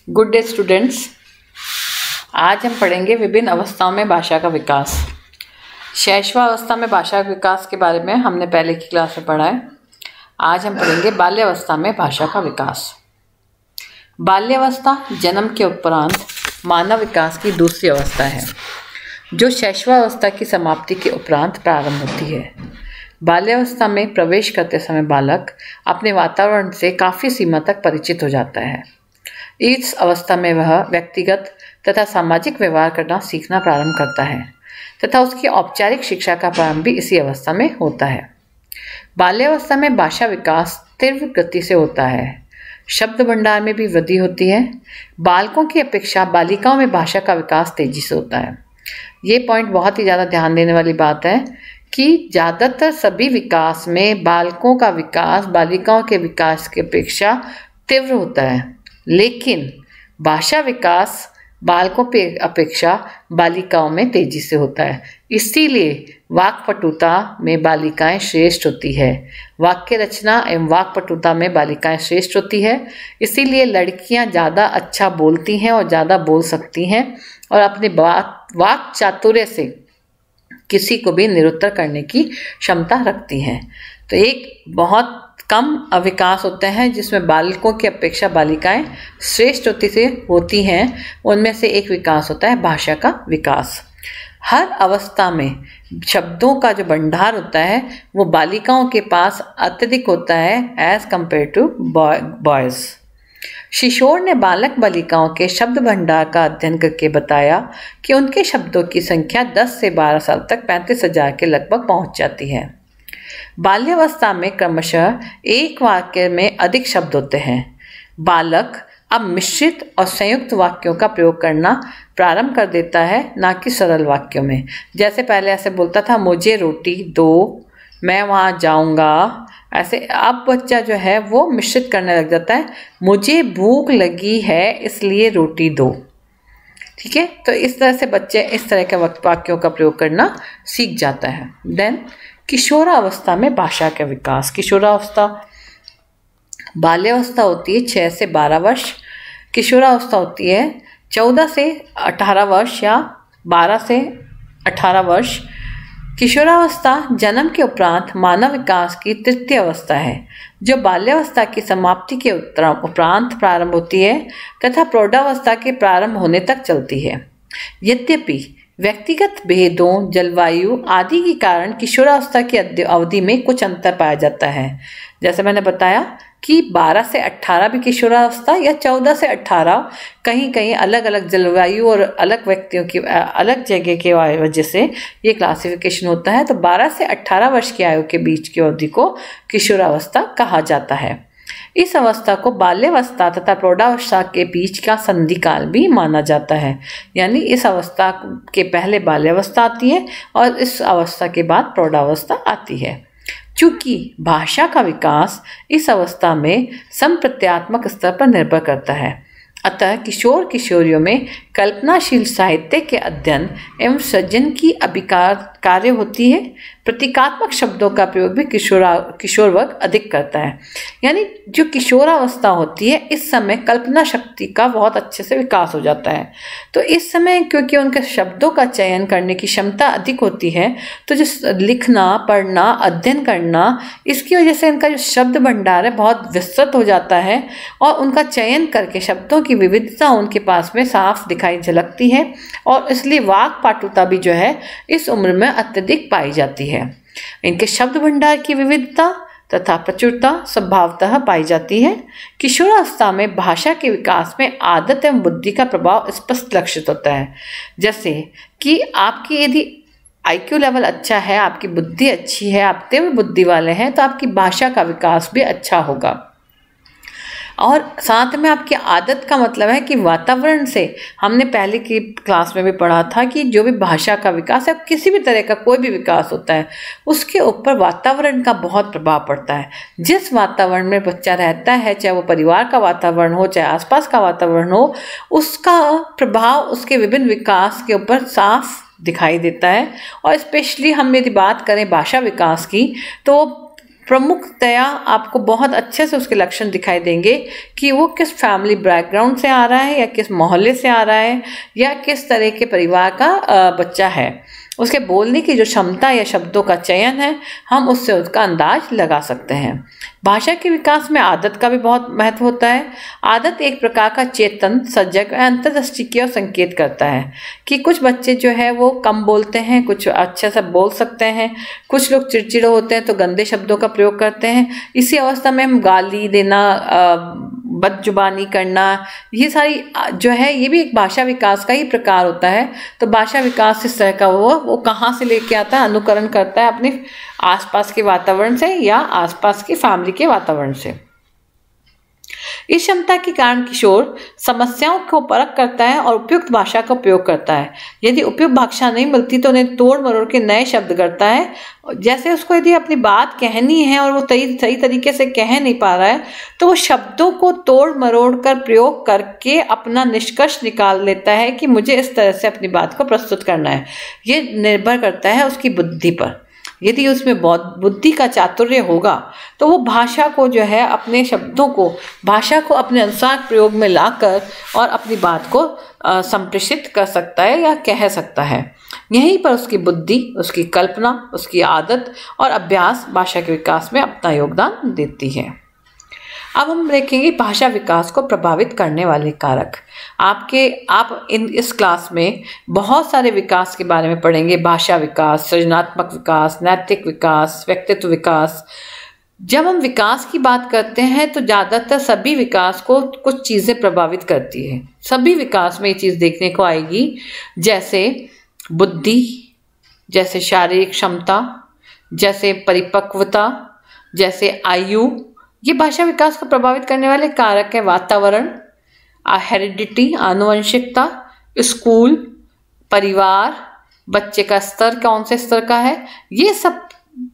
Good day students. आज हम पढ़ेंगे विभिन्न अवस्थाओं में भाषा का विकास। शैशवावस्था में भाषा के विकास के बारे में हमने पहले की क्लास में पढ़ा है। आज हम पढ़ेंगे बाल्यावस्था में भाषा का विकास। बाल्यावस्था जन्म के उपरांत मानव विकास की दूसरी अवस्था है, जो शैशवावस्था की समाप्ति के उपरांत प्रारंभ होती है। बाल्यावस्था में प्रवेश करते समय बालक अपने वातावरण से काफ़ी सीमा तक परिचित हो जाता है। इस अवस्था में वह व्यक्तिगत तथा सामाजिक व्यवहार करना सीखना प्रारंभ करता है तथा उसकी औपचारिक शिक्षा का प्रारंभ भी इसी अवस्था में होता है। बाल्यावस्था में भाषा विकास तीव्र गति से होता है। शब्द भंडार में भी वृद्धि होती है। बालकों की अपेक्षा बालिकाओं में भाषा का विकास तेजी से होता है। ये पॉइंट बहुत ही ज़्यादा ध्यान देने वाली बात है कि ज़्यादातर सभी विकास में बालकों का विकास बालिकाओं के विकास की अपेक्षा तीव्र होता है, लेकिन भाषा विकास बालकों की अपेक्षा बालिकाओं में तेजी से होता है। इसीलिए वाक्पटुता में बालिकाएं श्रेष्ठ होती है। वाक्य रचना एवं वाक्पटुता में बालिकाएं श्रेष्ठ होती है। इसीलिए लड़कियां ज़्यादा अच्छा बोलती हैं और ज़्यादा बोल सकती हैं और अपने वाक चातुर्य से किसी को भी निरुत्तर करने की क्षमता रखती हैं। तो एक बहुत कम विकास होते हैं जिसमें बालकों की अपेक्षा बालिकाएं श्रेष्ठ होती हैं। उनमें से एक विकास होता है भाषा का विकास। हर अवस्था में शब्दों का जो भंडार होता है वो बालिकाओं के पास अत्यधिक होता है एज कंपेयर टू बॉयज़। किशोर ने बालक बालिकाओं के शब्द भंडार का अध्ययन करके बताया कि उनके शब्दों की संख्या 10 से 12 साल तक 35,000 के लगभग पहुंच जाती है। बाल्यावस्था में क्रमशः एक वाक्य में अधिक शब्द होते हैं। बालक अब मिश्रित और संयुक्त वाक्यों का प्रयोग करना प्रारंभ कर देता है, ना कि सरल वाक्यों में। जैसे पहले ऐसे बोलता था, मुझे रोटी दो, मैं वहाँ जाऊँगा। ऐसे अब बच्चा जो है वो मिश्रित करने लग जाता है, मुझे भूख लगी है इसलिए रोटी दो। ठीक है, तो इस तरह से बच्चे इस तरह के वाक्यों का प्रयोग करना सीख जाता है। देन किशोरावस्था में भाषा का विकास। किशोरावस्था बाल्यावस्था होती है 6 से 12 वर्ष। किशोरावस्था होती है 14 से 18 वर्ष या 12 से 18 वर्ष। किशोरावस्था जन्म के उपरांत मानव विकास की तृतीय अवस्था है, जो बाल्यावस्था की समाप्ति के उपरांत प्रारंभ होती है तथा प्रौढ़ावस्था के प्रारंभ होने तक चलती है। यद्यपि व्यक्तिगत भेदों, जलवायु आदि के कारण किशोरावस्था की अवधि में कुछ अंतर पाया जाता है। जैसे मैंने बताया कि 12 से 18 भी किशोरावस्था या 14 से 18 कहीं कहीं अलग अलग जलवायु और अलग व्यक्तियों की अलग जगह के वजह से ये क्लासिफिकेशन होता है। तो 12 से 18 वर्ष की आयु के बीच की अवधि को किशोरावस्था कहा जाता है। इस अवस्था को बाल्यावस्था तथा प्रौढ़ावस्था के बीच का संधिकाल भी माना जाता है। यानी इस अवस्था के पहले बाल्यावस्था आती है और इस अवस्था के बाद प्रौढ़ावस्था आती है। चूँकि भाषा का विकास इस अवस्था में संप्रत्यात्मक स्तर पर निर्भर करता है, अतः किशोर किशोरियों में कल्पनाशील साहित्य के अध्ययन एवं सृजन की अभिकार कार्य होती है। प्रतीकात्मक शब्दों का प्रयोग भी किशोर वर्ग अधिक करता है। यानी जो किशोरावस्था होती है इस समय कल्पना शक्ति का बहुत अच्छे से विकास हो जाता है। तो इस समय क्योंकि उनके शब्दों का चयन करने की क्षमता अधिक होती है, तो जो लिखना, पढ़ना, अध्ययन करना, इसकी वजह से इनका जो शब्द भंडार है बहुत विस्तृत हो जाता है और उनका चयन करके शब्दों की विविधता उनके पास में साफ दिखाई झलकती है और इसलिए वाक पाटुता भी जो है इस उम्र में अत्यधिक पाई जाती है। इनके शब्द भंडार की विविधता तथा प्रचुरता स्वभावतः पाई जाती है। किशोरावस्था में भाषा के विकास में आदत एवं बुद्धि का प्रभाव स्पष्ट लक्षित होता है। जैसे कि आपकी यदि IQ लेवल अच्छा है, आपकी बुद्धि अच्छी है, आप तीव्र बुद्धि वाले हैं, तो आपकी भाषा का विकास भी अच्छा होगा। और साथ में आपकी आदत का मतलब है कि वातावरण से, हमने पहले की क्लास में भी पढ़ा था कि जो भी भाषा का विकास है, किसी भी तरह का कोई भी विकास होता है, उसके ऊपर वातावरण का बहुत प्रभाव पड़ता है। जिस वातावरण में बच्चा रहता है, चाहे वो परिवार का वातावरण हो, चाहे आसपास का वातावरण हो, उसका प्रभाव उसके विभिन्न विकास के ऊपर साफ दिखाई देता है। और स्पेशली हम यदि बात करें भाषा विकास की, तो प्रमुखतया आपको बहुत अच्छे से उसके लक्षण दिखाई देंगे कि वो किस फैमिली बैकग्राउंड से आ रहा है या किस मोहल्ले से आ रहा है या किस तरह के परिवार का बच्चा है। उसके बोलने की जो क्षमता या शब्दों का चयन है, हम उससे उसका अंदाज लगा सकते हैं। भाषा के विकास में आदत का भी बहुत महत्व होता है। आदत एक प्रकार का चेतन, सजग और अंतर्दृष्टि की ओर संकेत करता है कि कुछ बच्चे जो है वो कम बोलते हैं, कुछ अच्छे से बोल सकते हैं, कुछ लोग चिड़चिड़े होते हैं तो गंदे शब्दों का प्रयोग करते हैं। इसी अवस्था में हम गाली देना, बदजुबानी करना, ये सारी जो है ये भी एक भाषा विकास का ही प्रकार होता है। तो भाषा विकास इस तरह का वो कहाँ से लेके आता है, अनुकरण करता है अपने आसपास के वातावरण से या आसपास की फैमिली के वातावरण से। इस क्षमता के कारण किशोर समस्याओं को परख करता है और उपयुक्त भाषा का उपयोग करता है। यदि उपयुक्त भाषा नहीं मिलती तो उन्हें तोड़ मरोड़ के नए शब्द करता है। जैसे उसको यदि अपनी बात कहनी है और वो सही तरीके से कह नहीं पा रहा है तो वो शब्दों को तोड़ मरोड़ कर प्रयोग करके अपना निष्कर्ष निकाल लेता है कि मुझे इस तरह से अपनी बात को प्रस्तुत करना है। ये निर्भर करता है उसकी बुद्धि पर। यदि उसमें बहुत बुद्धि का चातुर्य होगा तो वो भाषा को जो है अपने शब्दों को, भाषा को अपने अनुसार प्रयोग में लाकर और अपनी बात को संप्रेषित कर सकता है या कह सकता है। यहीं पर उसकी बुद्धि, उसकी कल्पना, उसकी आदत और अभ्यास भाषा के विकास में अपना योगदान देती है। अब हम देखेंगे भाषा विकास को प्रभावित करने वाले कारक। आप इस क्लास में बहुत सारे विकास के बारे में पढ़ेंगे। भाषा विकास, सृजनात्मक विकास, नैतिक विकास, व्यक्तित्व विकास। जब हम विकास की बात करते हैं तो ज़्यादातर सभी विकास को कुछ चीज़ें प्रभावित करती है। सभी विकास में ये चीज़ देखने को आएगी, जैसे बुद्धि, जैसे शारीरिक क्षमता, जैसे परिपक्वता, जैसे आयु। ये भाषा विकास को प्रभावित करने वाले कारक है। वातावरण, हेरिडिटी, आनुवंशिकता, स्कूल, परिवार, बच्चे का स्तर कौन से स्तर का है, ये सब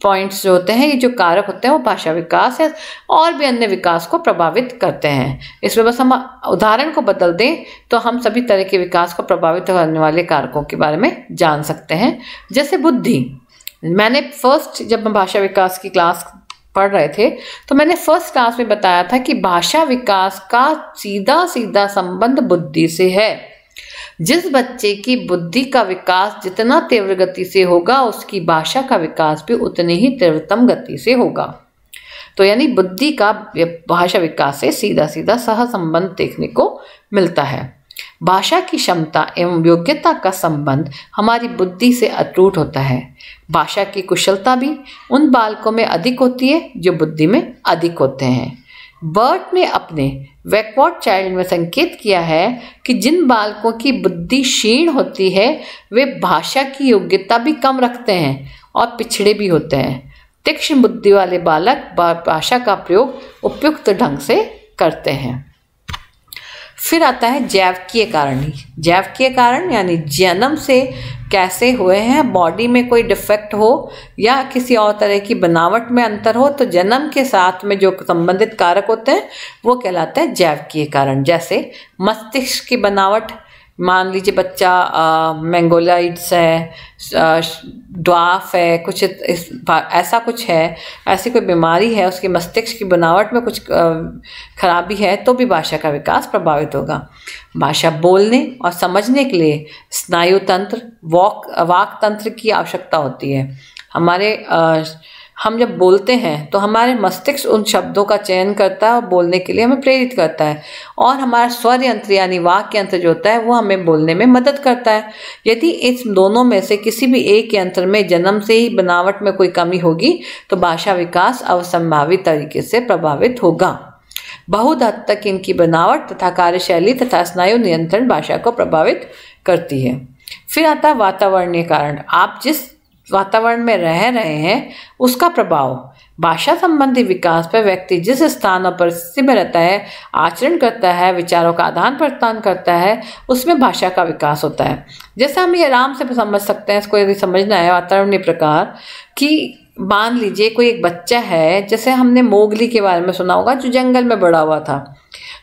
पॉइंट्स जो होते हैं, ये जो कारक होते हैं वो भाषा विकास है और भी अन्य विकास को प्रभावित करते हैं। इसमें बस हम उदाहरण को बदल दें तो हम सभी तरह के विकास को प्रभावित करने वाले कारकों के बारे में जान सकते हैं। जैसे बुद्धि, मैंने जब मैं भाषा विकास की क्लास पढ़ रहे थे तो मैंने फर्स्ट क्लास में बताया था कि भाषा विकास का सीधा सीधा संबंध बुद्धि से है। जिस बच्चे की बुद्धि का विकास जितना तीव्र गति से होगा उसकी भाषा का विकास भी उतनी ही तीव्रतम गति से होगा। तो यानी बुद्धि का भाषा विकास से सीधा सीधा सहसंबंध देखने को मिलता है। भाषा की क्षमता एवं योग्यता का संबंध हमारी बुद्धि से अटूट होता है। भाषा की कुशलता भी उन बालकों में अधिक होती है जो बुद्धि में अधिक होते हैं। बर्ट ने अपने बैकवर्ड चाइल्ड में संकेत किया है कि जिन बालकों की बुद्धि क्षीण होती है वे भाषा की योग्यता भी कम रखते हैं और पिछड़े भी होते हैं। तीक्ष्ण बुद्धि वाले बालक भाषा का प्रयोग उपयुक्त ढंग से करते हैं। फिर आता है जैविकीय कारण। जैविकीय कारण यानी जन्म से कैसे हुए हैं, बॉडी में कोई डिफेक्ट हो या किसी और तरह की बनावट में अंतर हो तो जन्म के साथ में जो संबंधित कारक होते हैं वो कहलाते हैं जैविकीय कारण। जैसे मस्तिष्क की बनावट, मान लीजिए बच्चा मंगोलाइड्स है, ड्वार्फ है, कुछ ऐसा कुछ है, ऐसी कोई बीमारी है, उसके मस्तिष्क की बनावट में कुछ खराबी है तो भी भाषा का विकास प्रभावित होगा। भाषा बोलने और समझने के लिए स्नायु तंत्र, वाक तंत्र की आवश्यकता होती है। हम जब बोलते हैं तो हमारे मस्तिष्क उन शब्दों का चयन करता है और बोलने के लिए हमें प्रेरित करता है और हमारा स्वर यंत्र यानी वाक्य यंत्र जो होता है वो हमें बोलने में मदद करता है। यदि इस दोनों में से किसी भी एक यंत्र में जन्म से ही बनावट में कोई कमी होगी तो भाषा विकास असंभावित तरीके से प्रभावित होगा। बहुत हद तक इनकी बनावट तथा कार्यशैली तथा स्नायु नियंत्रण भाषा को प्रभावित करती है। फिर आता है वातावरणीय कारण। आप जिस वातावरण में रह रहे हैं उसका प्रभाव। भाषा संबंधी विकास पर व्यक्ति जिस स्थान और परिस्थिति में रहता है, आचरण करता है, विचारों का आदान प्रदान करता है, उसमें भाषा का विकास होता है। जैसे हम ये आराम से समझ सकते हैं, इसको यदि समझना है वातावरणीय प्रकार कि मान लीजिए कोई एक बच्चा है, जैसे हमने मोगली के बारे में सुना होगा जो जंगल में बड़ा हुआ था,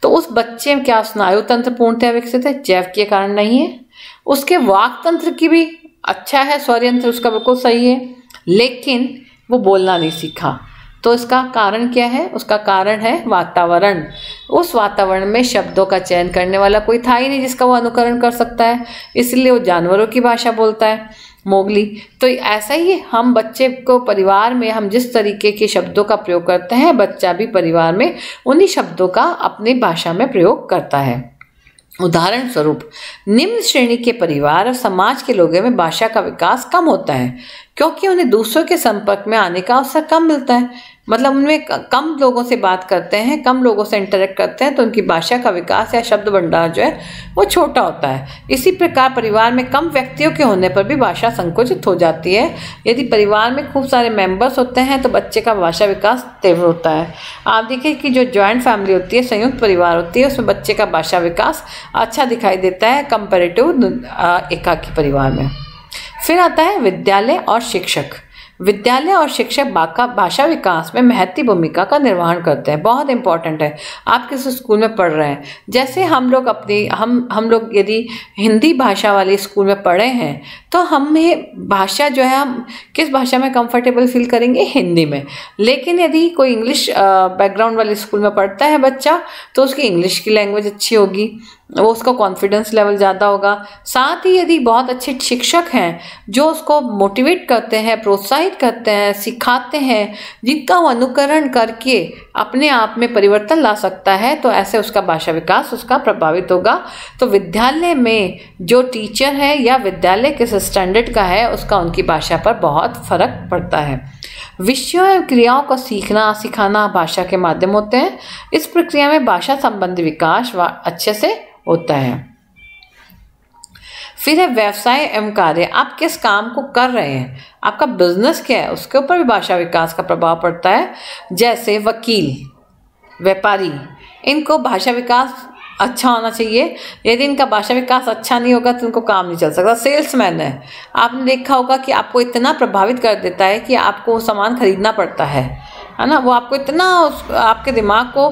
तो उस बच्चे में क्या स्नायु तंत्र पूर्णतः विकसित है? जैविकीय कारण नहीं है। उसके वाक तंत्र की भी अच्छा है, स्वर यंत्र उसका बिल्कुल सही है, लेकिन वो बोलना नहीं सीखा। तो इसका कारण क्या है? उसका कारण है वातावरण। उस वातावरण में शब्दों का चयन करने वाला कोई था ही नहीं जिसका वो अनुकरण कर सकता है, इसलिए वो जानवरों की भाषा बोलता है, मोगली। तो ऐसा ही हम बच्चे को परिवार में हम जिस तरीके के शब्दों का प्रयोग करते हैं, बच्चा भी परिवार में उन्हीं शब्दों का अपनी भाषा में प्रयोग करता है। उदाहरण स्वरूप, निम्न श्रेणी के परिवार और समाज के लोगों में भाषा का विकास कम होता है क्योंकि उन्हें दूसरों के संपर्क में आने का अवसर कम मिलता है। मतलब उनमें कम लोगों से बात करते हैं, कम लोगों से इंटरेक्ट करते हैं, तो उनकी भाषा का विकास या शब्द भंडार जो है वो छोटा होता है। इसी प्रकार परिवार में कम व्यक्तियों के होने पर भी भाषा संकुचित हो जाती है। यदि परिवार में खूब सारे मेंबर्स होते हैं तो बच्चे का भाषा विकास तीव्र होता है। आप देखिए कि जो जॉइंट फैमिली होती है, संयुक्त परिवार होती है, उसमें बच्चे का भाषा विकास अच्छा दिखाई देता है कंपेरेटिव एकाकी परिवार में। फिर आता है विद्यालय और शिक्षक। विद्यालय और शिक्षक भाषा विकास में महत्वपूर्ण भूमिका का निर्वहन करते हैं। बहुत इंपॉर्टेंट है। आप किस स्कूल में पढ़ रहे हैं, जैसे हम लोग अपनी हम लोग यदि हिंदी भाषा वाले स्कूल में पढ़े हैं तो हमें भाषा जो है हम किस भाषा में कंफर्टेबल फील करेंगे? हिंदी में। लेकिन यदि कोई इंग्लिश बैकग्राउंड वाले स्कूल में पढ़ता है बच्चा तो उसकी इंग्लिश की लैंग्वेज अच्छी होगी, वो उसका कॉन्फिडेंस लेवल ज़्यादा होगा। साथ ही यदि बहुत अच्छे शिक्षक हैं जो उसको मोटिवेट करते हैं, प्रोत्साहित करते हैं, सिखाते हैं, जिनका वो अनुकरण करके अपने आप में परिवर्तन ला सकता है, तो ऐसे उसका भाषा विकास उसका प्रभावित होगा। तो विद्यालय में जो टीचर है या विद्यालय किस स्टैंडर्ड का है उसका उनकी भाषा पर बहुत फर्क पड़ता है। विषयों एवं क्रियाओं को सीखना सिखाना भाषा के माध्यम होते हैं। इस प्रक्रिया में भाषा संबंधी विकास अच्छे से होता है। फिर है व्यवसाय एवं कार्य। आप किस काम को कर रहे हैं, आपका बिजनेस क्या है, उसके ऊपर भी भाषा विकास का प्रभाव पड़ता है। जैसे वकील, व्यापारी, इनको भाषा विकास अच्छा होना चाहिए। यदि इनका भाषा विकास अच्छा नहीं होगा तो इनको काम नहीं चल सकता। सेल्समैन है, आपने देखा होगा कि आपको इतना प्रभावित कर देता है कि आपको वो सामान खरीदना पड़ता है ना। वो आपको इतना आपके दिमाग को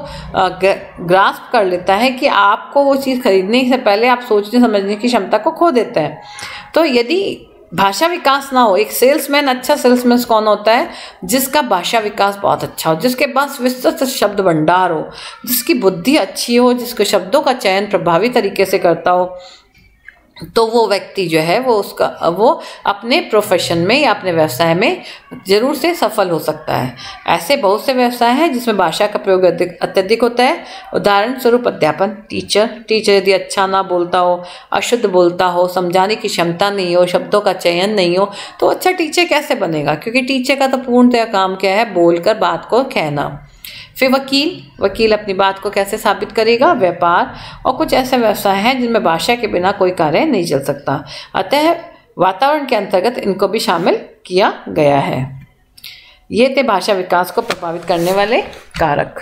ग्रास्प कर लेता है कि आपको वो चीज़ खरीदने से पहले आप सोचने समझने की क्षमता को खो देते हैं। तो यदि भाषा विकास ना हो, एक सेल्समैन, अच्छा सेल्समैन कौन होता है? जिसका भाषा विकास बहुत अच्छा हो, जिसके पास विस्तृत शब्द भंडार हो, जिसकी बुद्धि अच्छी हो, जिसके शब्दों का चयन प्रभावी तरीके से करता हो, तो वो व्यक्ति जो है वो अपने प्रोफेशन में या अपने व्यवसाय में जरूर से सफल हो सकता है। ऐसे बहुत से व्यवसाय हैं जिसमें भाषा का प्रयोग अत्यधिक होता है। उदाहरण स्वरूप अध्यापन, टीचर यदि अच्छा ना बोलता हो, अशुद्ध बोलता हो, समझाने की क्षमता नहीं हो, शब्दों का चयन नहीं हो, तो अच्छा टीचर कैसे बनेगा? क्योंकि टीचर का तो पूर्णतः काम क्या है? बोलकर बात को कहना। फिर वकील अपनी बात को कैसे साबित करेगा? व्यापार और कुछ ऐसे व्यवसाय हैं जिनमें भाषा के बिना कोई कार्य नहीं चल सकता। अतः वातावरण के अंतर्गत इनको भी शामिल किया गया है। ये थे भाषा विकास को प्रभावित करने वाले कारक।